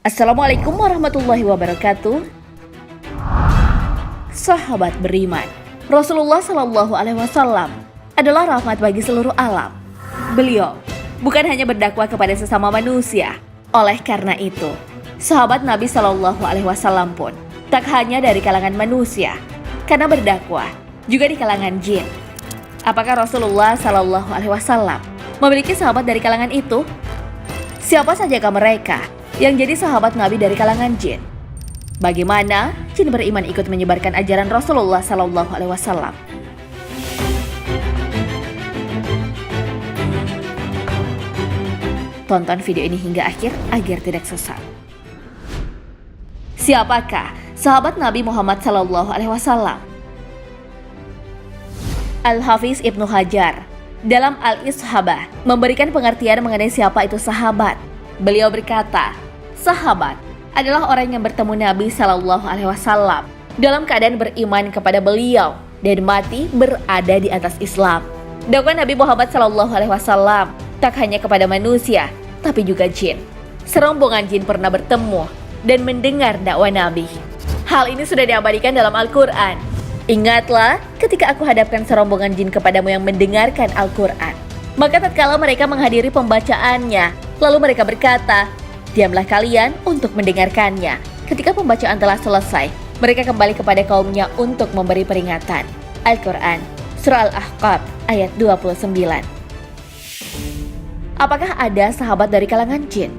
Assalamualaikum warahmatullahi wabarakatuh. Sahabat beriman, Rasulullah Shallallahu Alaihi Wasallam adalah rahmat bagi seluruh alam. Beliau bukan hanya berdakwah kepada sesama manusia. Oleh karena itu, sahabat Nabi Shallallahu Alaihi Wasallam pun tak hanya dari kalangan manusia, karena berdakwah juga di kalangan jin. Apakah Rasulullah Shallallahu Alaihi Wasallam memiliki sahabat dari kalangan itu? Siapa sajakah mereka yang jadi sahabat Nabi dari kalangan jin? Bagaimana jin beriman ikut menyebarkan ajaran Rasulullah Sallallahu Alaihi Wasallam? Tonton video ini hingga akhir agar tidak sesat. Siapakah sahabat Nabi Muhammad Sallallahu Alaihi Wasallam? Al-Hafiz Ibnu Hajar dalam Al-Ishabah memberikan pengertian mengenai siapa itu sahabat. Beliau berkata, sahabat adalah orang yang bertemu Nabi Shallallahu Alaihi Wasallam dalam keadaan beriman kepada beliau dan mati berada di atas Islam. Dakwah Nabi Muhammad Shallallahu Alaihi Wasallam tak hanya kepada manusia, tapi juga jin. Serombongan jin pernah bertemu dan mendengar dakwah Nabi. Hal ini sudah diabadikan dalam Al-Quran. Ingatlah ketika aku hadapkan serombongan jin kepadamu yang mendengarkan Al-Quran. Maka tatkala mereka menghadiri pembacaannya, lalu mereka berkata, diamlah kalian untuk mendengarkannya. Ketika pembacaan telah selesai, mereka kembali kepada kaumnya untuk memberi peringatan. Al-Quran, Surah Al-Ahqaf, ayat 29. Apakah ada sahabat dari kalangan jin?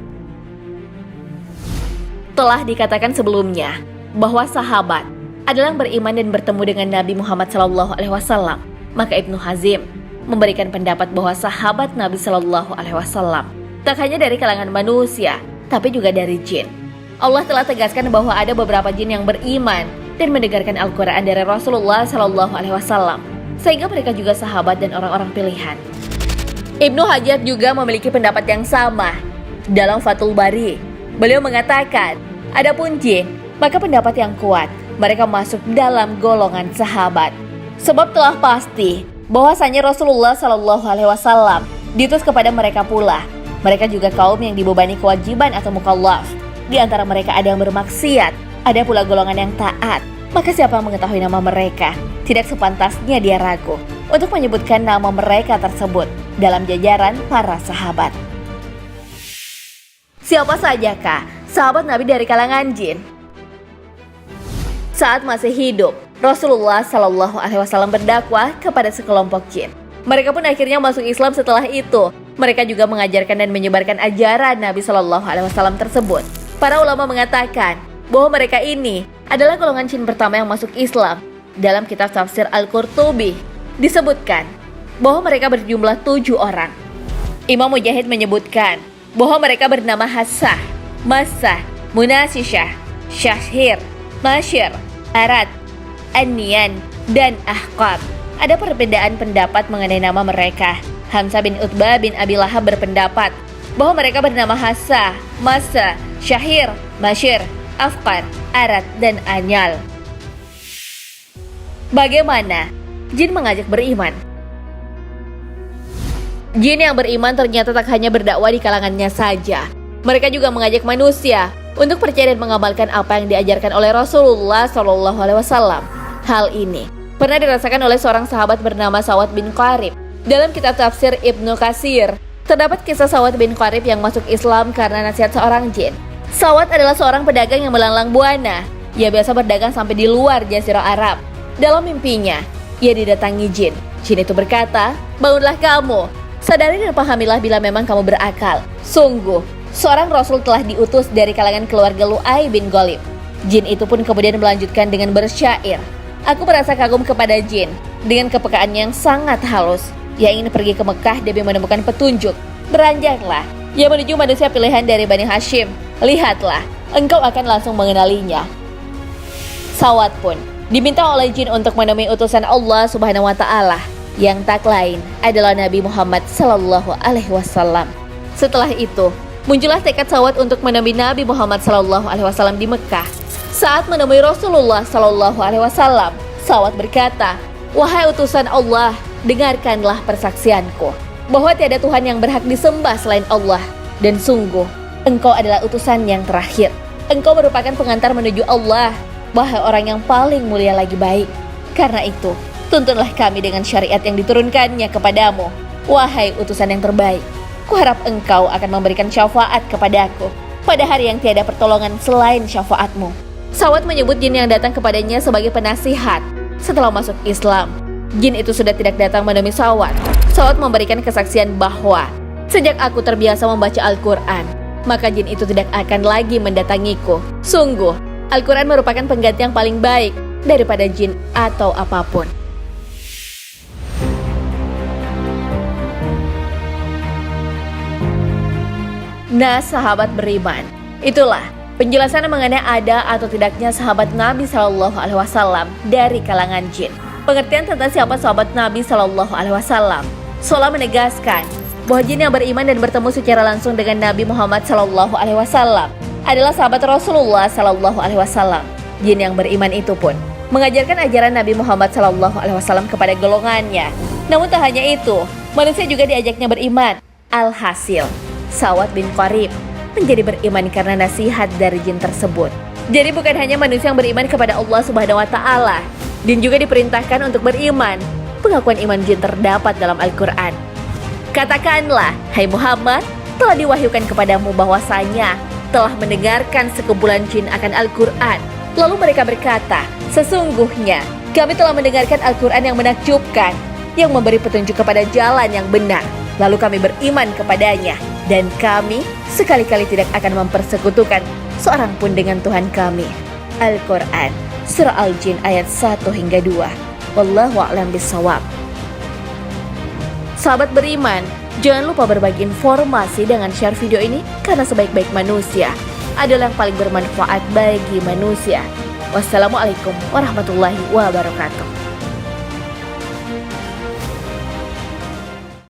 Telah dikatakan sebelumnya bahwa sahabat adalah yang beriman dan bertemu dengan Nabi Muhammad SAW. Maka Ibnu Hazim memberikan pendapat bahwa sahabat Nabi SAW tak hanya dari kalangan manusia, tapi juga dari jin. Allah telah tegaskan bahwa ada beberapa jin yang beriman dan mendengarkan Al-Quran dari Rasulullah SAW, sehingga mereka juga sahabat dan orang-orang pilihan. Ibnu Hajar juga memiliki pendapat yang sama. Dalam Fathul Bari, beliau mengatakan, adapun jin, maka pendapat yang kuat, mereka masuk dalam golongan sahabat. Sebab telah pasti bahwasanya Rasulullah SAW diutus kepada mereka pula. Mereka juga kaum yang dibebani kewajiban atau mukallaf. Di antara mereka ada yang bermaksiat, ada pula golongan yang taat. Maka siapa yang mengetahui nama mereka, tidak sepantasnya dia ragu untuk menyebutkan nama mereka tersebut dalam jajaran para sahabat. Siapa sajakah sahabat Nabi dari kalangan jin? Saat masih hidup, Rasulullah Shallallahu Alaihi Wasallam berdakwah kepada sekelompok jin. Mereka pun akhirnya masuk Islam setelah itu. Mereka juga mengajarkan dan menyebarkan ajaran Nabi Shallallahu Alaihi Wasallam tersebut. Para ulama mengatakan bahwa mereka ini adalah golongan jin pertama yang masuk Islam. Dalam kitab tafsir Al-Qurtubi disebutkan bahwa mereka berjumlah 7 orang. Imam Mujahid menyebutkan bahwa mereka bernama Hassah, Massah, Munasisyah, Syahir, Masyir, Arad, An-Niyan, dan Ahqab. Ada perbedaan pendapat mengenai nama mereka. Hamzah bin Utbah bin Abi Lahab berpendapat bahwa mereka bernama Hassah, Massah, Syahir, Masyir, Afqar, Arad, dan Anyal. Bagaimana jin mengajak beriman? Jin yang beriman ternyata tak hanya berdakwah di kalangannya saja. Mereka juga mengajak manusia untuk percaya dan mengamalkan apa yang diajarkan oleh Rasulullah SAW. Hal ini pernah dirasakan oleh seorang sahabat bernama Sawad bin Qarib. Dalam kitab tafsir Ibnu Katsir, terdapat kisah Sawad bin Qarib yang masuk Islam karena nasihat seorang jin. Sawad adalah seorang pedagang yang melanglang buana. Ia biasa berdagang sampai di luar Jazirah Arab. Dalam mimpinya, ia didatangi jin. Jin itu berkata, bangunlah kamu, sadari dan pahamilah bila memang kamu berakal. Sungguh, seorang Rasul telah diutus dari kalangan keluarga Lu'ay bin Ghalib. Jin itu pun kemudian melanjutkan dengan bersyair. Aku merasa kagum kepada jin dengan kepekaan yang sangat halus. Ia ingin pergi ke Mekah demi menemukan petunjuk. Beranjaklah, ia menuju manusia pilihan dari Bani Hashim. Lihatlah, engkau akan langsung mengenalinya. Sawad pun diminta oleh jin untuk menemui utusan Allah Subhanahu wa Ta'ala, yang tak lain adalah Nabi Muhammad Sallallahu Alaihi Wasallam. Setelah itu, muncullah tekad Sawad untuk menemui Nabi Muhammad Sallallahu Alaihi Wasallam di Mekah. Saat menemui Rasulullah Sallallahu Alaihi Wasallam, Sawad berkata, wahai utusan Allah, dengarkanlah persaksianku bahwa tiada Tuhan yang berhak disembah selain Allah, dan sungguh Engkau adalah utusan yang terakhir. Engkau merupakan pengantar menuju Allah. Wahai orang yang paling mulia lagi baik. Karena itu, tuntunlah kami dengan syariat yang diturunkannya kepadamu. Wahai utusan yang terbaik, kuharap engkau akan memberikan syafaat kepadaku pada hari yang tiada pertolongan selain syafaatmu. Sawat menyebut jin yang datang kepadanya sebagai penasihat. Setelah masuk Islam, jin itu sudah tidak datang menemui Sawat. Sawat memberikan kesaksian bahwa sejak aku terbiasa membaca Al-Quran, maka jin itu tidak akan lagi mendatangiku. Sungguh, Al-Quran merupakan pengganti yang paling baik daripada jin atau apapun. Nah, sahabat beriman, itulah penjelasan mengenai ada atau tidaknya sahabat Nabi Shallallahu Alaihi Wasallam dari kalangan jin. Pengertian tentang siapa sahabat Nabi Shallallahu Alaihi Wasallam. Shola menegaskan bahwa jin yang beriman dan bertemu secara langsung dengan Nabi Muhammad Shallallahu Alaihi Wasallam adalah sahabat Rasulullah Shallallahu Alaihi Wasallam. Jin yang beriman itu pun mengajarkan ajaran Nabi Muhammad Shallallahu Alaihi Wasallam kepada golongannya. Namun tak hanya itu, manusia juga diajaknya beriman. Alhasil, Sawat bin Qarib menjadi beriman karena nasihat dari jin tersebut. Jadi bukan hanya manusia yang beriman kepada Allah Subhanahu wa taala, jin juga diperintahkan untuk beriman. Pengakuan iman jin terdapat dalam Al-Qur'an. Katakanlah, hai Muhammad, telah diwahyukan kepadamu bahwasanya telah mendengarkan sekumpulan jin akan Al-Qur'an. Lalu mereka berkata, sesungguhnya kami telah mendengarkan Al-Qur'an yang menakjubkan, yang memberi petunjuk kepada jalan yang benar. Lalu kami beriman kepadanya, dan kami sekali-kali tidak akan mempersekutukan seorang pun dengan Tuhan kami. Al-Quran, Surah Al-Jin ayat 1 hingga 2. Wallahu a'lam bishawab. Sahabat beriman, jangan lupa berbagi informasi dengan share video ini, karena sebaik-baik manusia adalah yang paling bermanfaat bagi manusia. Wassalamualaikum warahmatullahi wabarakatuh.